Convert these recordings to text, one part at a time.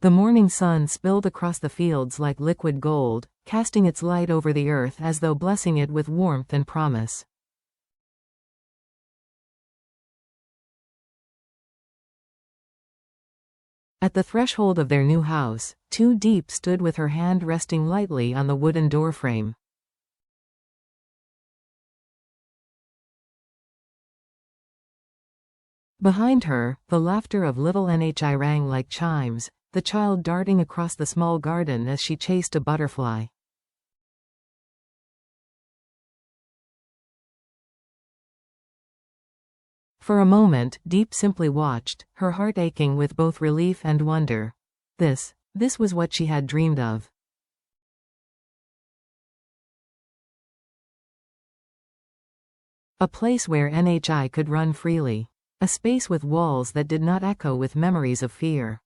The morning sun spilled across the fields like liquid gold, casting its light over the earth as though blessing it with warmth and promise. At the threshold of their new house, Deep stood with her hand resting lightly on the wooden doorframe. Behind her, the laughter of little Nhi rang like chimes, the child darting across the small garden as she chased a butterfly. For a moment, Deep simply watched, her heart aching with both relief and wonder. This was what she had dreamed of. A place where Nhi could run freely. A space with walls that did not echo with memories of fear.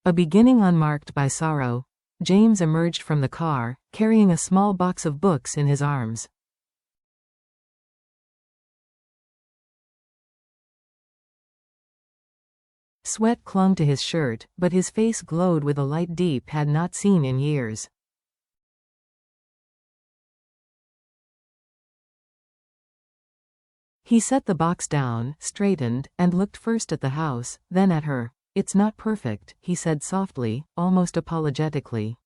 A beginning unmarked by sorrow. James emerged from the car, carrying a small box of books in his arms. Sweat clung to his shirt, but his face glowed with a light Deep had not seen in years. He set the box down, straightened, and looked first at the house, then at her. "It's not perfect," he said softly, almost apologetically.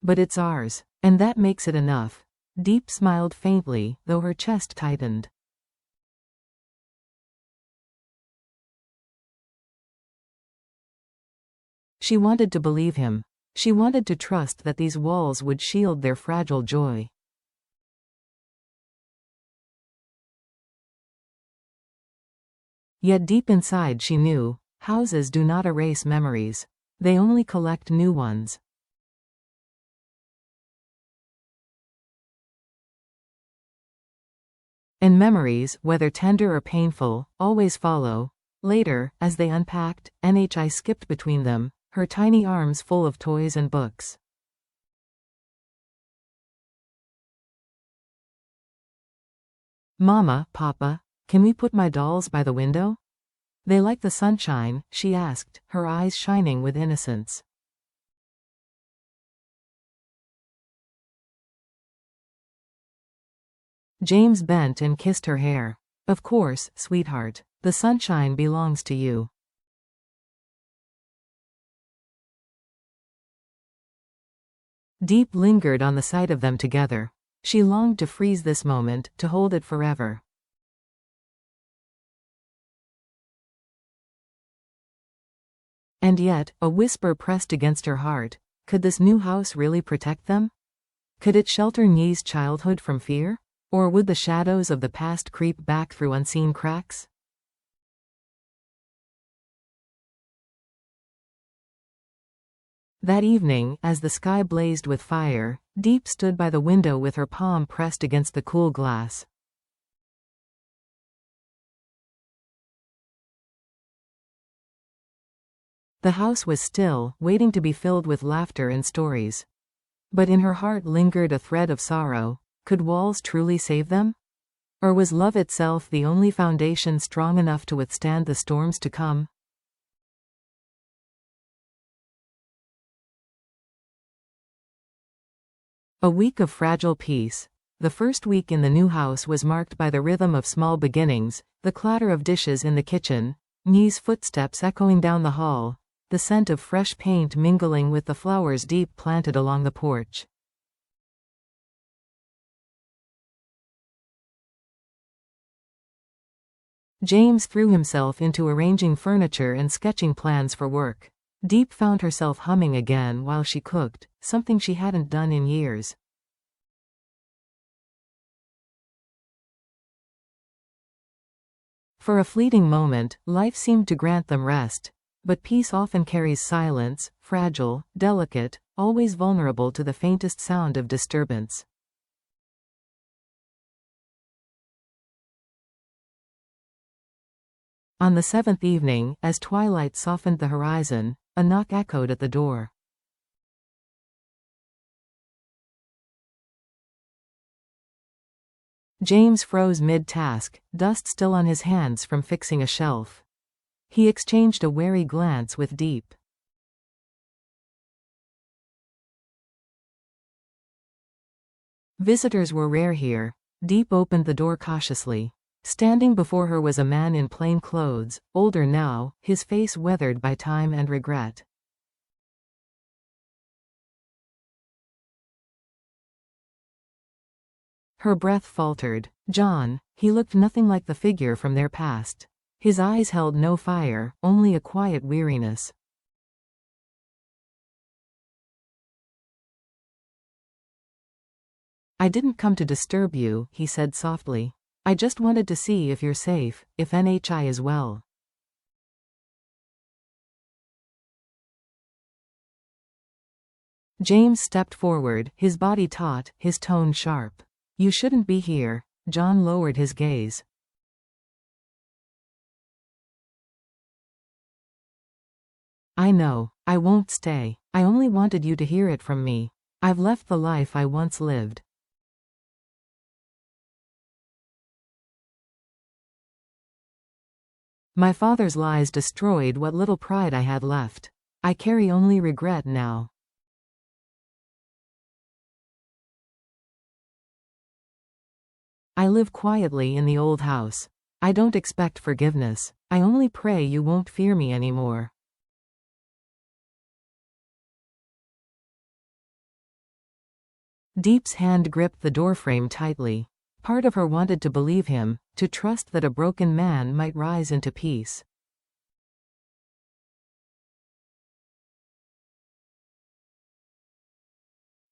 "But it's ours. And that makes it enough." Deep smiled faintly, though her chest tightened. She wanted to believe him. She wanted to trust that these walls would shield their fragile joy. Yet deep inside she knew, houses do not erase memories. They only collect new ones. And memories, whether tender or painful, always follow. Later, as they unpacked, Nhi skipped between them, her tiny arms full of toys and books. "Mama, Papa, can we put my dolls by the window? They like the sunshine," she asked, her eyes shining with innocence. James bent and kissed her hair. "Of course, sweetheart. The sunshine belongs to you." Deep lingered on the sight of them together. She longed to freeze this moment, to hold it forever. And yet, a whisper pressed against her heart. Could this new house really protect them? Could it shelter Nyi's childhood from fear? Or would the shadows of the past creep back through unseen cracks? That evening, as the sky blazed with fire, Deep stood by the window with her palm pressed against the cool glass. The house was still, waiting to be filled with laughter and stories. But in her heart lingered a thread of sorrow. Could walls truly save them? Or was love itself the only foundation strong enough to withstand the storms to come? A week of fragile peace. The first week in the new house was marked by the rhythm of small beginnings, the clatter of dishes in the kitchen, Nyi's footsteps echoing down the hall, the scent of fresh paint mingling with the flowers Deep planted along the porch. James threw himself into arranging furniture and sketching plans for work. Deep found herself humming again while she cooked, something she hadn't done in years. For a fleeting moment, life seemed to grant them rest. But peace often carries silence, fragile, delicate, always vulnerable to the faintest sound of disturbance. On the seventh evening, as twilight softened the horizon, a knock echoed at the door. James froze mid-task, dust still on his hands from fixing a shelf. He exchanged a wary glance with Deep. Visitors were rare here. Deep opened the door cautiously. Standing before her was a man in plain clothes, older now, his face weathered by time and regret. Her breath faltered. John. He looked nothing like the figure from their past. His eyes held no fire, only a quiet weariness. "I didn't come to disturb you," he said softly. "I just wanted to see if you're safe, if NHI is well." James stepped forward, his body taut, his tone sharp. "You shouldn't be here." John lowered his gaze. "I know. I won't stay. I only wanted you to hear it from me. I've left the life I once lived." "My father's lies destroyed what little pride I had left. I carry only regret now." "I live quietly in the old house. I don't expect forgiveness. I only pray you won't fear me anymore." Deep's hand gripped the doorframe tightly. Part of her wanted to believe him, to trust that a broken man might rise into peace.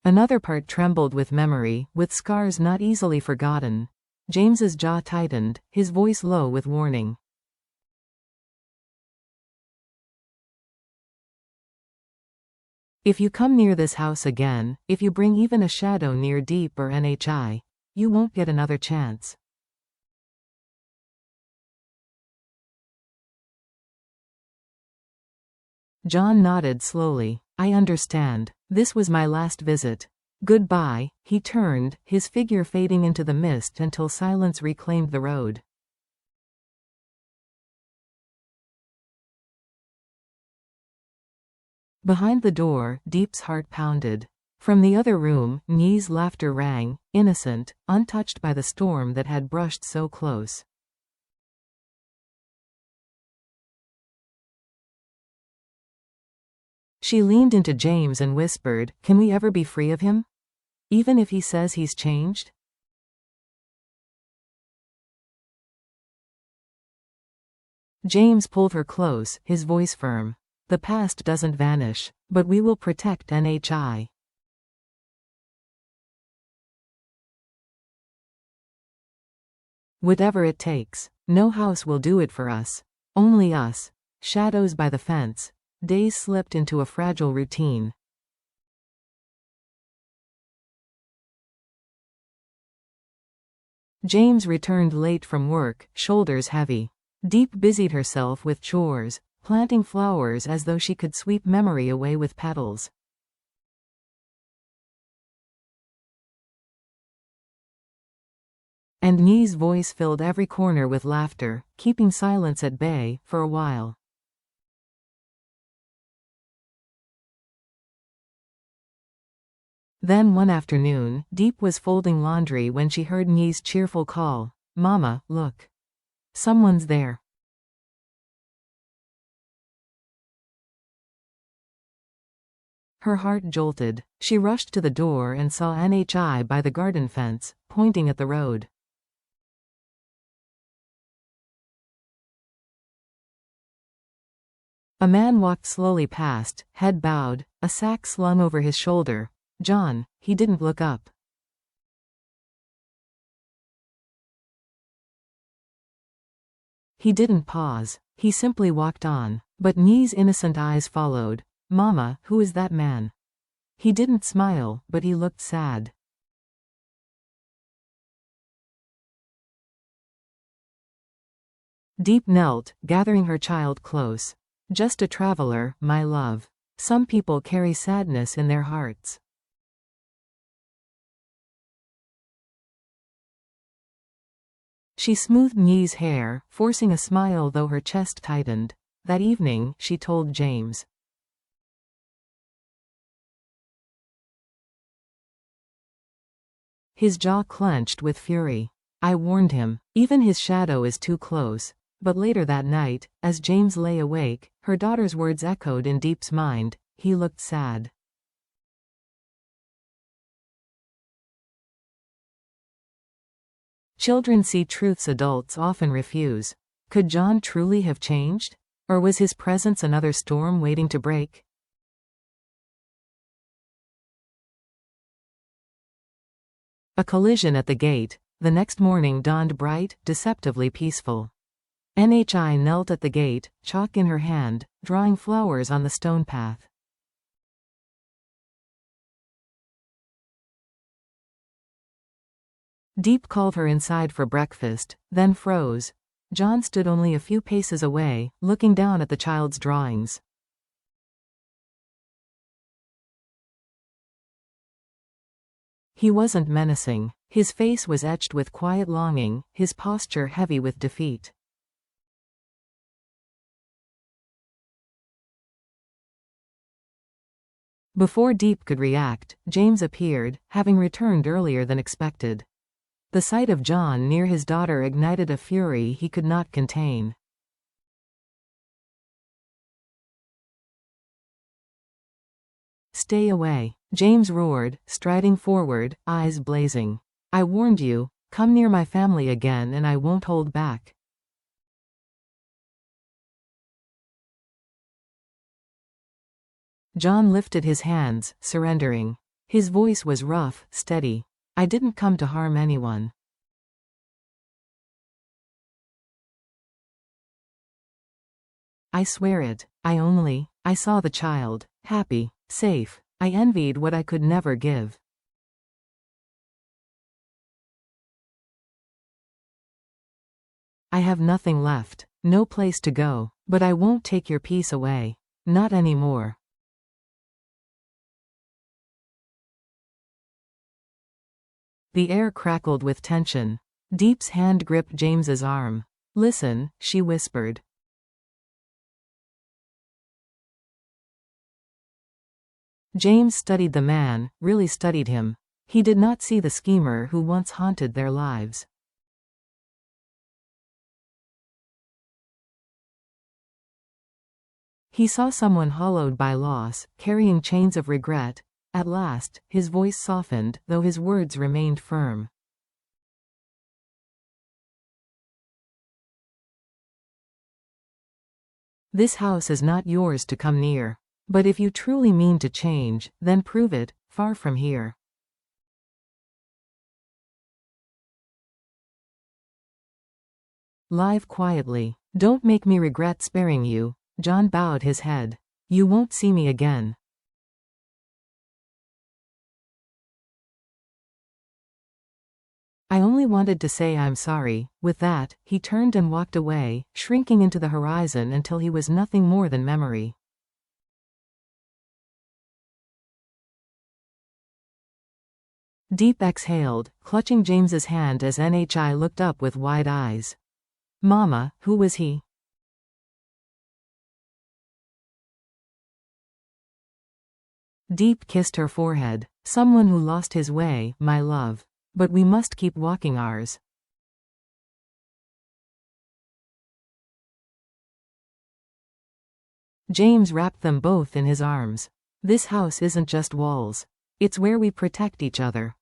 Another part trembled with memory, with scars not easily forgotten. James's jaw tightened, his voice low with warning. "If you come near this house again, if you bring even a shadow near Deep or NHI, you won't get another chance." John nodded slowly. "I understand. This was my last visit. Goodbye." He turned, his figure fading into the mist until silence reclaimed the road. Behind the door, Deep's heart pounded. From the other room, Nye's laughter rang, innocent, untouched by the storm that had brushed so close. She leaned into James and whispered, "Can we ever be free of him? Even if he says he's changed?" James pulled her close, his voice firm. "The past doesn't vanish, but we will protect NHI." "Whatever it takes. No house will do it for us. Only us." Shadows by the fence. Days slipped into a fragile routine. James returned late from work, shoulders heavy. Deep busied herself with chores, planting flowers as though she could sweep memory away with petals. And Nye's voice filled every corner with laughter, keeping silence at bay, for a while. Then one afternoon, Deep was folding laundry when she heard Nye's cheerful call. "Mama, look. Someone's there." Her heart jolted. She rushed to the door and saw NHI by the garden fence, pointing at the road. A man walked slowly past, head bowed, a sack slung over his shoulder. John. He didn't look up. He didn't pause. He simply walked on. But Nye's innocent eyes followed. "Mama, who is that man?" He didn't smile, but he looked sad. Deep knelt, gathering her child close. "Just a traveler, my love. Some people carry sadness in their hearts." She smoothed Nye's hair, forcing a smile though her chest tightened. That evening, she told James. His jaw clenched with fury. I warned him. Even his shadow is too close. But later that night, as James lay awake, her daughter's words echoed in Deep's mind. He looked sad. Children see truths adults often refuse. Could John truly have changed? Or was his presence another storm waiting to break? A collision at the gate. The next morning dawned bright, deceptively peaceful. Nhi knelt at the gate, chalk in her hand, drawing flowers on the stone path. Deep called her inside for breakfast, then froze. John stood only a few paces away, looking down at the child's drawings. He wasn't menacing. His face was etched with quiet longing, his posture heavy with defeat. Before Deep could react, James appeared, having returned earlier than expected. The sight of John near his daughter ignited a fury he could not contain. "Stay away," James roared, striding forward, eyes blazing. "I warned you. Come near my family again and I won't hold back." John lifted his hands, surrendering. His voice was rough, steady. "I didn't come to harm anyone." "I swear it. I saw the child. Happy. Safe. I envied what I could never give." "I have nothing left. No place to go. But I won't take your peace away. Not anymore." The air crackled with tension. Deep's hand gripped James's arm. "Listen," she whispered. James studied the man, really studied him. He did not see the schemer who once haunted their lives. He saw someone hollowed by loss, carrying chains of regret. At last, his voice softened, though his words remained firm. "This house is not yours to come near. But if you truly mean to change, then prove it, far from here." "Live quietly. Don't make me regret sparing you." John bowed his head. "You won't see me again." "I only wanted to say I'm sorry." With that, he turned and walked away, shrinking into the horizon until he was nothing more than memory. Deep exhaled, clutching James's hand as Nhi looked up with wide eyes. "Mama, who was he?" Deep kissed her forehead. "Someone who lost his way, my love. But we must keep walking ours." James wrapped them both in his arms. "This house isn't just walls. It's where we protect each other.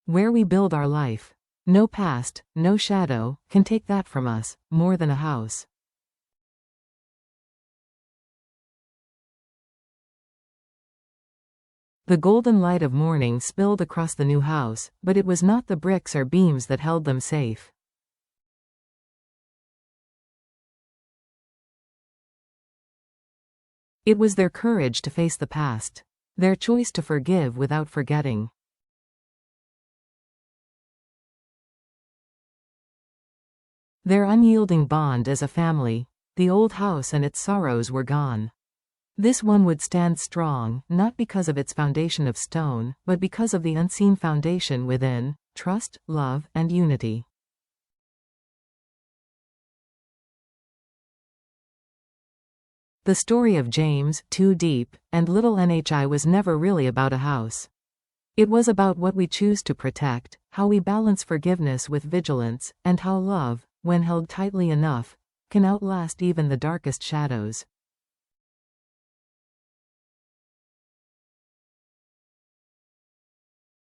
Where we build our life. No past, no shadow, can take that from us, more than a house." The golden light of morning spilled across the new house, but it was not the bricks or beams that held them safe. It was their courage to face the past. Their choice to forgive without forgetting. Their unyielding bond as a family. The old house and its sorrows were gone. This one would stand strong, not because of its foundation of stone, but because of the unseen foundation within: trust, love, and unity. The story of James, Too Deep, and Little Nhi was never really about a house. It was about what we choose to protect, how we balance forgiveness with vigilance, and how love, when held tightly enough, can outlast even the darkest shadows.